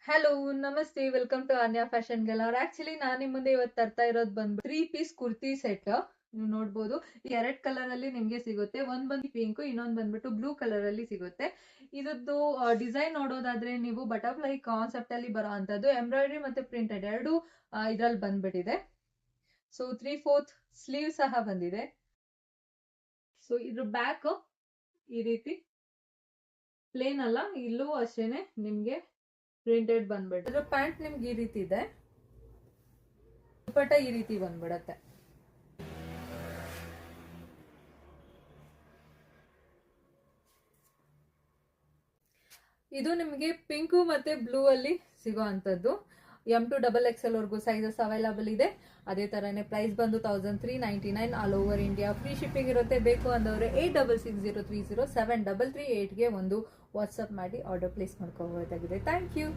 Hello ನಮಸ್ತೆ, welcome to ಅನ್ಯಾ fashion ಗೆಲರ್. Actually ನಾನು ನಿಮ್ಮ ಮುಂದೆ ಇವತ್ತು ತರ್ತಾ ಇರೋದು ಬಂದು 3 ಪೀಸ್ ಕುರ್ತಿ ಸೆಟ್. ನೀವು ನೋಡ್ಬೋದು, 2 ಕಲರ್ ಅಲ್ಲಿ ನಿಮ್ಗೆ ಸಿಗುತ್ತೆ. ಒಂದ್ ಬಂದು ಪಿಂಕ್, ಇನ್ನೊಂದ್ ಬಂದ್ಬಿಟ್ಟು ಬ್ಲೂ ಕಲರ್ ಅಲ್ಲಿ ಸಿಗುತ್ತೆ. ಇದದ್ದು ಡಿಸೈನ್ ನೋಡೋದಾದ್ರೆ ನೀವು ಬಟರ್ಫ್ಲೈ ಕಾನ್ಸೆಪ್ಟ್ ಅಲ್ಲಿ ಬರೋ ಅಂತದ್ದು ಎಂಬ್ರಾಯ್ಡ್ರಿ ಮತ್ತೆ ಪ್ರಿಂಟೆಡ್ ಎರಡು ಇದ್ರಲ್ಲಿ ಬಂದ್ಬಿಟ್ಟಿದೆ. ಸೊ 3/4 ಸ್ಲೀವ್ ಸಹ ಬಂದಿದೆ. ಸೊ ಇದ್ರ ಬ್ಯಾಕ್ ಈ ರೀತಿ ಪ್ಲೇನ್ ಅಲ್ಲ, ಇಲ್ಲೂ ಅಷ್ಟೇನೆ ನಿಮ್ಗೆ ಪ್ರಿಂಟೆಡ್ ಬಂದ್ಬಿಟ್ಟು. ಅದ್ರ ಪ್ಯಾಂಟ್ ನಿಮ್ಗೆ ಈ ರೀತಿ ಇದೆ, ದುಪಟ್ಟ ಈ ರೀತಿ ಬಂದ್ಬಿಡತ್ತೆ. ಇದು ನಿಮಗೆ ಪಿಂಕು ಮತ್ತೆ ಬ್ಲೂ ಅಲ್ಲಿ ಸಿಗೋ ಅಂತದ್ದು. M2XXL ವರ್ಗೂ ಸೈಜಸ್ ಅವೈಲಬಲ್ ಇದೆ. ಅದೇ ತರನೇ ಪ್ರೈಸ್ ಬಂದು 1399 all over India. Free shipping ಇರುತ್ತೆ. ಬೇಕು ಅಂದವ್ರೆ 8660307338ಗೆ ಒಂದು ವಾಟ್ಸ್ಆಪ್ ಮಾಡಿ ಆರ್ಡರ್ ಪ್ಲೇಸ್ ಮಾಡ್ಕೋಬಹುದಾಗಿದೆ. Thank you.